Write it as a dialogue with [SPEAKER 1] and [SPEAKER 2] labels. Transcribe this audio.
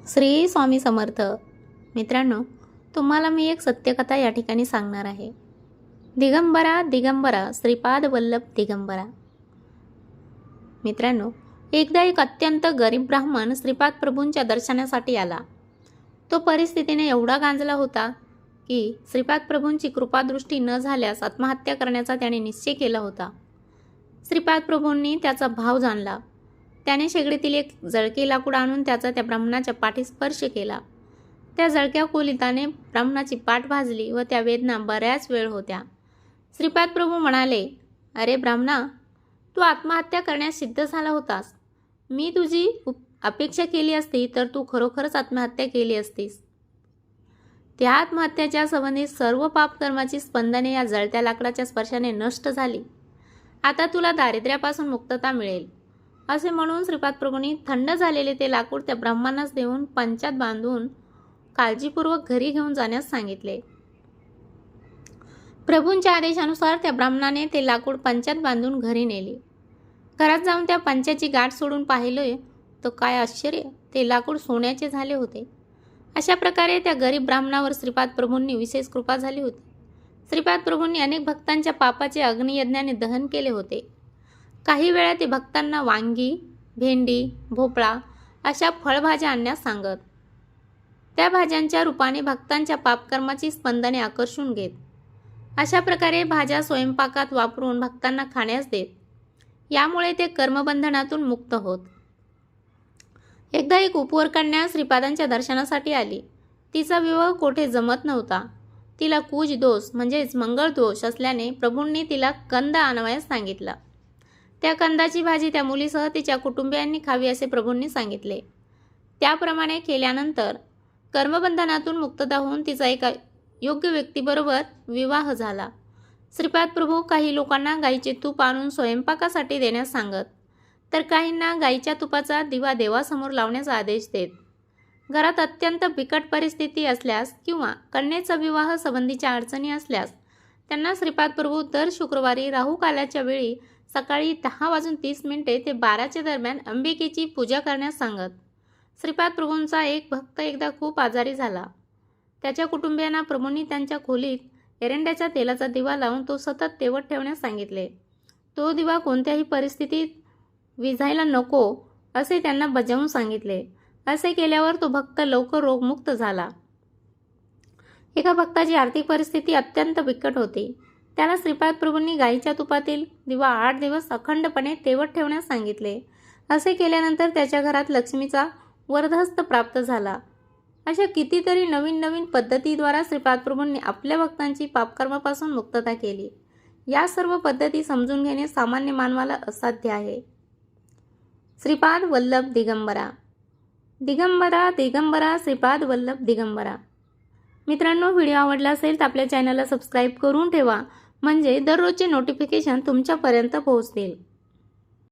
[SPEAKER 1] श्री स्वामी समर्थ. मित्रांनो, तुम्हाला मी एक सत्यकथा या ठिकाणी सांगणार आहे. दिगंबरा दिगंबरा श्रीपाद वल्लभ दिगंबरा. मित्रांनो, एकदा एक अत्यंत गरीब ब्राह्मण श्रीपाद प्रभूंच्या दर्शनासाठी आला. तो परिस्थितीने एवढा गांजला होता की श्रीपाद प्रभूंची कृपादृष्टी न झाल्यास आत्महत्या करण्याचा त्याने निश्चय केला होता. श्रीपाद प्रभूंनी त्याचा भाव जाणला. त्याने शेगडीतील एक जळके लाकूड आणून त्याचा त्या ब्राह्मणाच्या पाठीस स्पर्श केला. त्या जळक्या कोलिताने ब्राह्मणाची पाठ भाजली व त्या वेदना बऱ्याच वेळ होत्या. श्रीपाद प्रभू म्हणाले, अरे ब्राह्मणा, तू आत्महत्या करण्यास सिद्ध झाला होतास. मी तुझी अपेक्षा केली असती तर तू खरोखरच आत्महत्या केली असतीस. त्या आत्महत्याच्या संबंधित सर्व पापकर्माची स्पंदने या जळत्या लाकडाच्या स्पर्शाने नष्ट झाली. आता तुला दारिद्र्यापासून मुक्तता मिळेल. असे म्हणून श्रीपाद प्रभूंनी थंड झालेले ते लाकूड त्या ब्राह्मणास देऊन पंचात बांधून काळजीपूर्वक घरी घेऊन जाण्यास सांगितले. प्रभूंच्या आदेशानुसार त्या ब्राह्मणाने ते लाकूड पंचात बांधून घरी नेले. घरात जाऊन त्या पंचाची गाठ सोडून पाहिले तर काय आश्चर्य, ते लाकूड सोन्याचे झाले होते. अशा प्रकारे त्या गरीब ब्राह्मणावर श्रीपाद प्रभूंनी विशेष कृपा झाली होती. श्रीपाद प्रभूंनी अनेक भक्तांच्या पापाचे अग्नियज्ञाने दहन केले होते. काही वेळा ते भक्तांना वांगी, भेंडी, भोपळा अशा फळभाज्या आणण्यास सांगत. त्या भाज्यांच्या रूपाने भक्तांच्या पापकर्माची स्पंदने आकर्षून घेत. अशा प्रकारे भाज्या स्वयंपाकात वापरून भक्तांना खाण्यास देत. यामुळे ते कर्मबंधनातून मुक्त होत. एकदा एक उपवर कन्या श्रीपादांच्या दर्शनासाठी आली. तिचा विवाह कोठे जमत नव्हता. तिला कुज दोष म्हणजेच मंगळ दोष असल्याने प्रभूंनी तिला कंद आणवयास सांगितला. त्या कंदाची भाजी त्या मुलीसह तिच्या कुटुंबियांनी खावी असे प्रभूंनी सांगितले. त्याप्रमाणे केल्यानंतर कर्मबंधनातून मुक्तता होऊन तिचा एका योग्य व्यक्तीबरोबर विवाह झाला. श्रीपाद प्रभू काही लोकांना गाईचे तूप आणून स्वयंपाकासाठी देण्यास सांगत, तर काहींना गाईच्या तुपाचा दिवा देवासमोर लावण्याचा आदेश देत. घरात अत्यंत बिकट परिस्थिती असल्यास किंवा कन्येचा विवाह संबंधीच्या अडचणी असल्यास त्यांना श्रीपाद प्रभू दर शुक्रवारी राहू कालाच्या वेळी सकाळी 10:30 ते 12च्या दरम्यान अंबिकेची पूजा करण्यास सांगत. श्रीपाद प्रभूंचा एक भक्त एकदा खूप आजारी झाला. त्याच्या कुटुंबियांना प्रभूंनी त्यांच्या खोलीत एरंड्याच्या तेलाचा दिवा लावून तो सतत तेवत ठेवण्यास सांगितले. तो दिवा कोणत्याही परिस्थितीत विझायला नको असे त्यांना बजावून सांगितले. असे केल्यावर तो भक्त लवकर रोगमुक्त झाला. एका भक्ताची आर्थिक परिस्थिती अत्यंत बिकट होती. त्याला श्रीपाद प्रभूंनी गाईच्या तुपातील दिवा 8 दिवस अखंडपणे तेवत ठेवण्यास सांगितले. असे केल्यानंतर त्याच्या घरात लक्ष्मीचा वरदहस्त प्राप्त झाला. अशा कितीतरी नवीन नवीन पद्धतीद्वारा श्रीपाद प्रभूंनी आपल्या भक्तांची पापकर्मापासून मुक्तता केली. या सर्व पद्धती समजून घेणे सामान्य मानवाला असाध्य आहे. श्रीपाद वल्लभ दिगंबरा. दिगंबरा दिगंबरा श्रीपाद वल्लभ दिगंबरा. मित्रांनो, व्हिडिओ आवडला असेल तर आपल्या चॅनलला सबस्क्राईब करून ठेवा, म्हणजे दररोजचे नोटिफिकेशन तुमच्यापर्यंत पोहोचतील.